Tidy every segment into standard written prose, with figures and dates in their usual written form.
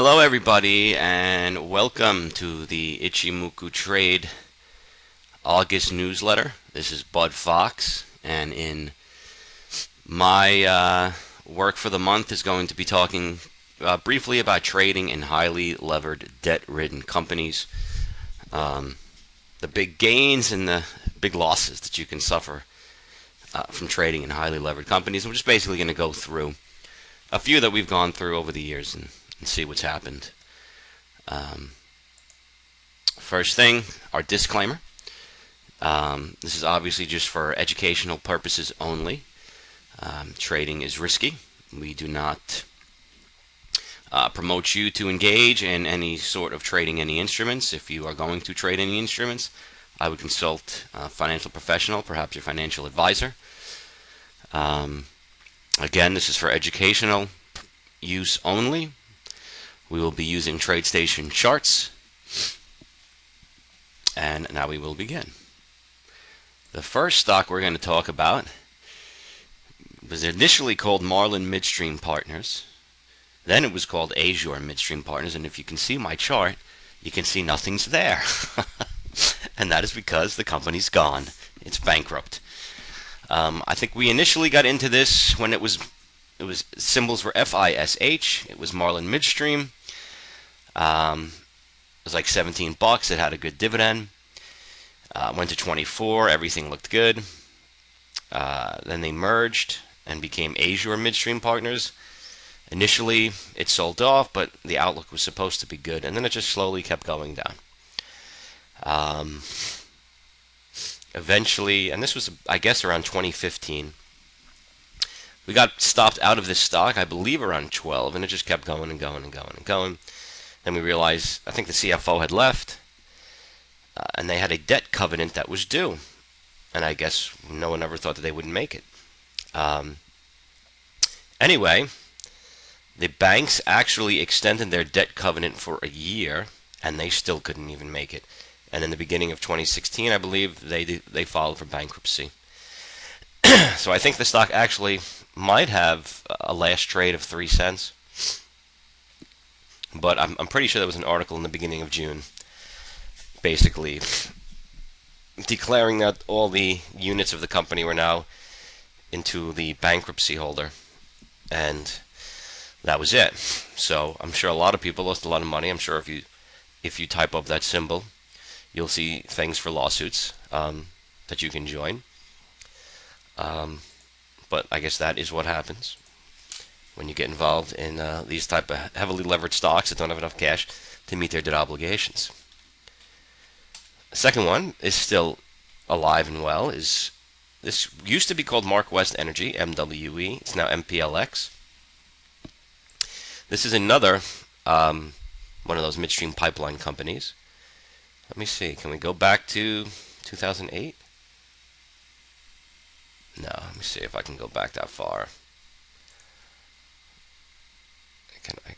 Hello, everybody, and welcome to the Ichimoku Trade August newsletter. This is Bud Fox, and in my work for the month is going to be talking briefly about trading in highly levered, debt-ridden companies, the big gains and the big losses that you can suffer from trading in highly levered companies. And we're just basically going to go through a few that we've gone through over the years and see what's happened. First thing, our disclaimer. This is obviously just for educational purposes only. Trading is risky. We do not promote you to engage in any sort of trading any instruments. If you are going to trade any instruments, I would consult a financial professional, perhaps your financial advisor. Again, this is for educational use only. We will be using TradeStation charts. And now we will begin. The first stock we're going to talk about was initially called Marlin Midstream Partners. Then it was called Azure Midstream Partners. And if you can see my chart, you can see nothing's there. And that is because the company's gone. It's bankrupt. I think we initially got into this when it was symbols were FISH. It was Marlin Midstream. It was like 17 bucks. It had a good dividend. Went to 24. Everything looked good. Then they merged and became Azure Midstream Partners. Initially, it sold off, but the outlook was supposed to be good, and then it just slowly kept going down. Eventually, and this was, I guess, around 2015, we got stopped out of this stock, I believe around 12, and it just kept going and going and going and going. Then we realized, I think the CFO had left, and they had a debt covenant that was due. And I guess no one ever thought that they wouldn't make it. Anyway, the banks actually extended their debt covenant for a year, and they still couldn't even make it. And in the beginning of 2016, I believe they filed for bankruptcy. So I think the stock actually might have a last trade of 3 cents. But I'm pretty sure there was an article in the beginning of June basically declaring that all the units of the company were now into the bankruptcy holder. And that was it. So I'm sure a lot of people lost a lot of money. I'm sure if you type up that symbol, you'll see things for lawsuits that you can join. But I guess that is what happens when you get involved in these type of heavily leveraged stocks that don't have enough cash to meet their debt obligations. The second one is still alive and well. This used to be called Mark West Energy, MWE. It's now MPLX. This is another one of those midstream pipeline companies. Let me see. Can we go back to 2008? No. Let me see if I can go back that far.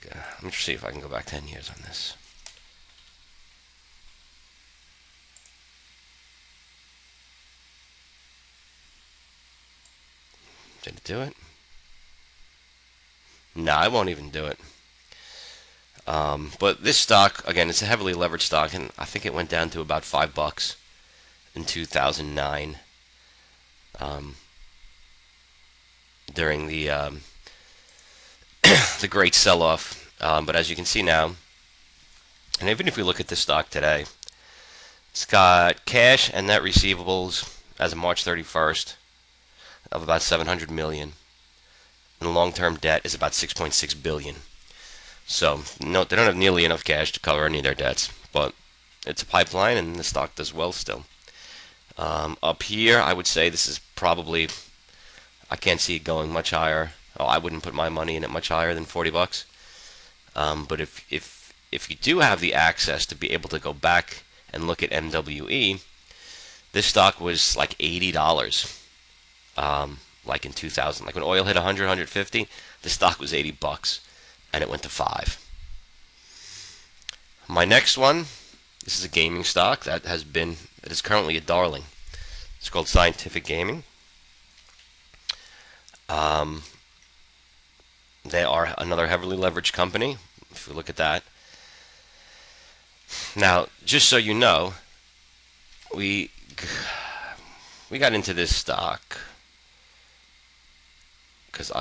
Let me see if I can go back 10 years on this. Did it do it? No, I won't even do it. But this stock, again, it's a heavily leveraged stock, and I think it went down to about $5 in 2009 during the the great sell-off. But as you can see now, and even if we look at this stock today, it's got cash and net receivables as of March 31st of about $700 million, and long-term debt is about $6.6 billion. So no, they don't have nearly enough cash to cover any of their debts, but it's a pipeline, and the stock does well still. Up here, I would say this is probably, I can't see it going much higher. Oh, I wouldn't put my money in it much higher than $40. But if you do have the access to be able to go back and look at MWE, this stock was like $80. Like in 2000, like when oil hit 100, 150, the stock was $80, and it went to $5. My next one, this is a gaming stock that is currently a darling. It's called Scientific Gaming. They are another heavily leveraged company. if we look at that. Now, just so you know, we got into this stock because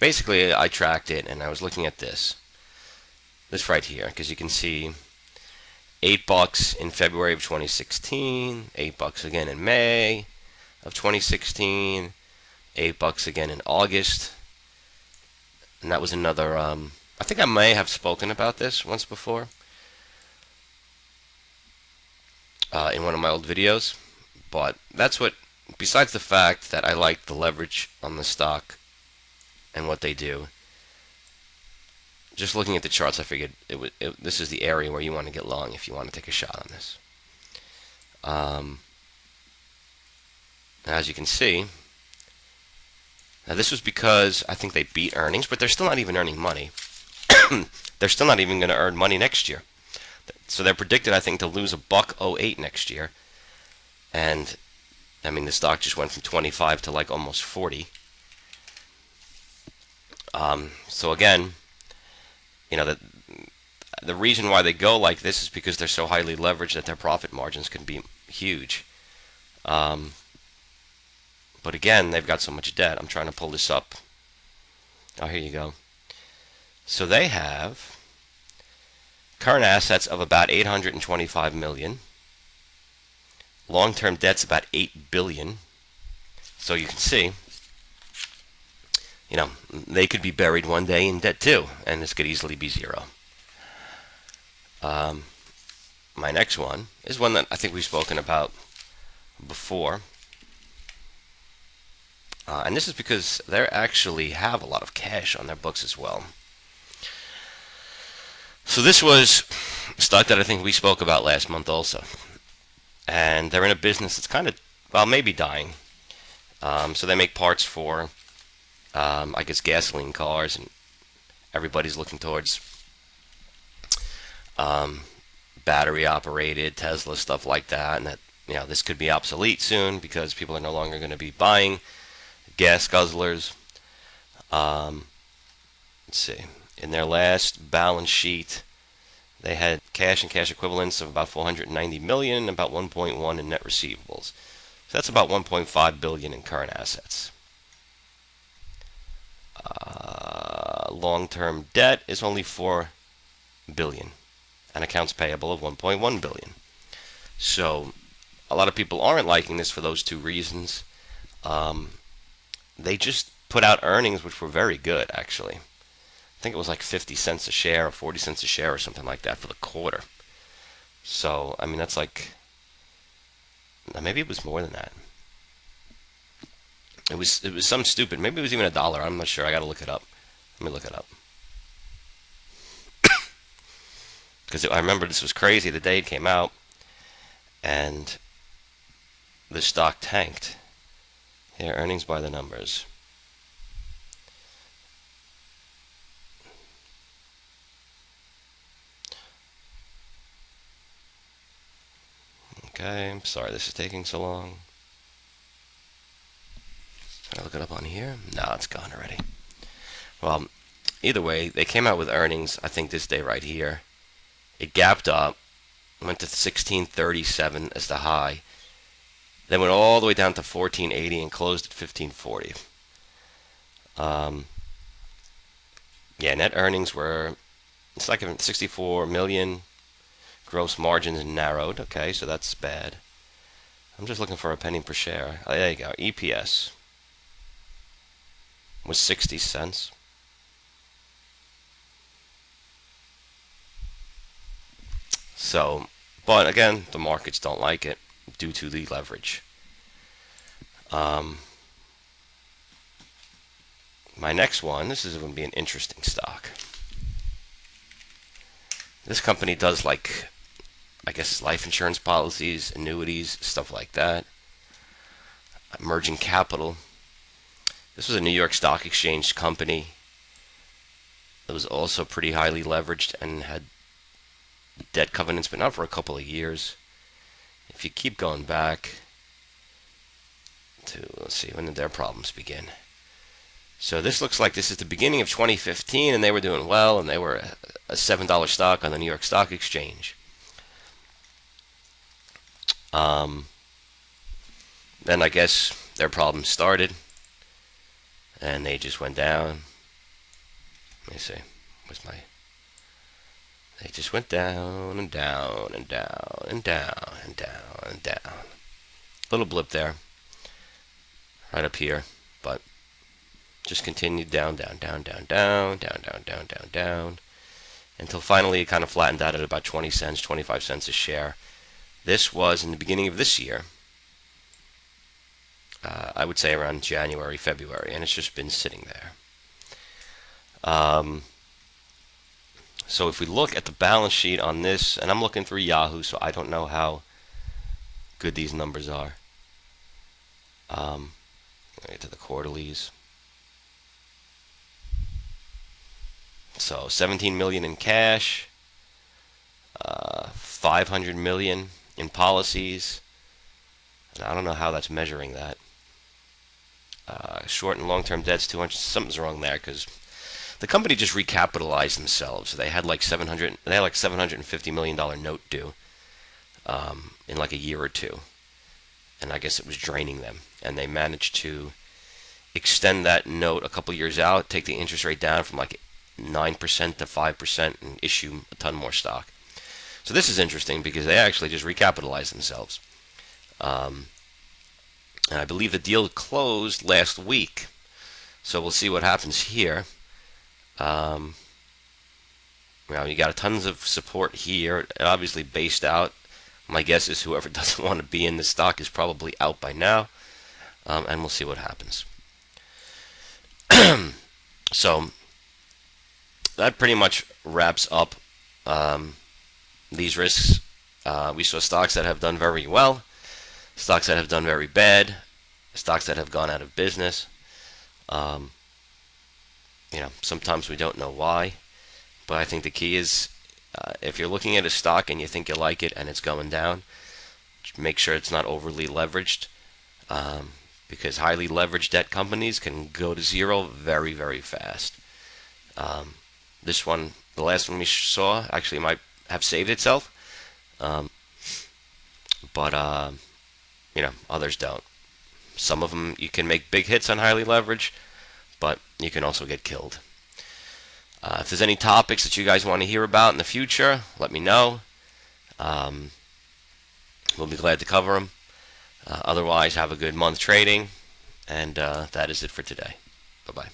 basically I tracked it and I was looking at this right here, because you can see $8 in February of 2016, $8 again in May of 2016, $8 again in August, and that was another. I think I may have spoken about this once before in one of my old videos, but that's what. Besides the fact that I like the leverage on the stock and what they do, just looking at the charts, I figured this is the area where you want to get long if you want to take a shot on this. As you can see, now this was because I think they beat earnings, but they're still not even earning money. They're still not even going to earn money next year. So they're predicted, I think, to lose $1.08 next year. And I mean, the stock just went from 25 to like almost 40. So again, you know, the reason why they go like this is because they're so highly leveraged that their profit margins can be huge. But again, they've got so much debt. I'm trying to pull this up. Oh, here you go. So they have current assets of about $825 million. Long-term debt's about $8 billion. So you can see, you know, they could be buried one day in debt too, and this could easily be zero. My next one is one that I think we've spoken about before. And this is because they actually have a lot of cash on their books as well. So this was a stock that I think we spoke about last month also. And they're in a business that's kind of, well, maybe dying. So they make parts for, I guess, gasoline cars, and everybody's looking towards battery operated Tesla, stuff like that, and that, you know, this could be obsolete soon because people are no longer going to be buying gas guzzlers. Let's see. In their last balance sheet, they had cash and cash equivalents of about $490 million, about 1.1 in net receivables. So that's about $1.5 billion in current assets. Long-term debt is only $4 billion, and accounts payable of $1.1 billion. So a lot of people aren't liking this for those two reasons. They just put out earnings which were very good, actually. I think it was like 50 cents a share or 40 cents a share or something like that for the quarter. So, I mean, that's like, maybe it was more than that. It was some stupid, maybe it was even $1. I'm not sure. I got to look it up. Let me look it up. Because I remember this was crazy the day it came out, and the stock tanked. Here, earnings by the numbers. Okay, I'm sorry this is taking so long. Can I look it up on here? No, it's gone already. Well, either way, they came out with earnings, I think this day right here. It gapped up, went to 1637 as the high, then went all the way down to 1480 and closed at 1540. Yeah, net earnings were, it's like 64 million. Gross margins narrowed. Okay, so that's bad. I'm just looking for a penny per share. Oh, there you go. EPS was 60 cents. So, but again, the markets don't like it due to the leverage. My next one, this is going to be an interesting stock. This company does, like, I guess, life insurance policies, annuities, stuff like that. Emerging Capital. This was a New York Stock Exchange company that was also pretty highly leveraged and had debt covenants, but not for a couple of years. If you keep going back to, let's see, when did their problems begin? So this looks like this is the beginning of 2015, and they were doing well, and they were a $7 stock on the New York Stock Exchange. Then I guess their problems started, and they just went down. Let me see. What's my... They just went down and down and down and down and down and down. Little blip there, right up here, but just continued down, down, down, down, down, down, down, down, down, down, until finally it kind of flattened out at about 20 cents, 25 cents a share. This was in the beginning of this year. I would say around January, February, and it's just been sitting there. So if we look at the balance sheet on this, and I'm looking through Yahoo, so I don't know how good these numbers are. Get to the quarterlies. So 17 million in cash, 500 million in policies. And I don't know how that's measuring that. Short and long-term debts, 200. Something's wrong there because the company just recapitalized themselves. They had like $750 million note due in like a year or two, and I guess it was draining them. And they managed to extend that note a couple years out, take the interest rate down from like 9% to 5%, and issue a ton more stock. So this is interesting because they actually just recapitalized themselves. And I believe the deal closed last week. So we'll see what happens here. You got tons of support here. It obviously based out. My guess is whoever doesn't want to be in the stock is probably out by now. And we'll see what happens. So that pretty much wraps up these risks. We saw stocks that have done very well, stocks that have done very bad, stocks that have gone out of business. Sometimes we don't know why, but I think the key is if you're looking at a stock and you think you like it and it's going down, make sure it's not overly leveraged, because highly leveraged debt companies can go to zero very, very fast. This one, the last one we saw, actually might have saved itself, but others don't. Some of them you can make big hits on highly leveraged, but you can also get killed. If there's any topics that you guys want to hear about in the future, let me know. We'll be glad to cover them. Otherwise, have a good month trading, and that is it for today. Bye-bye.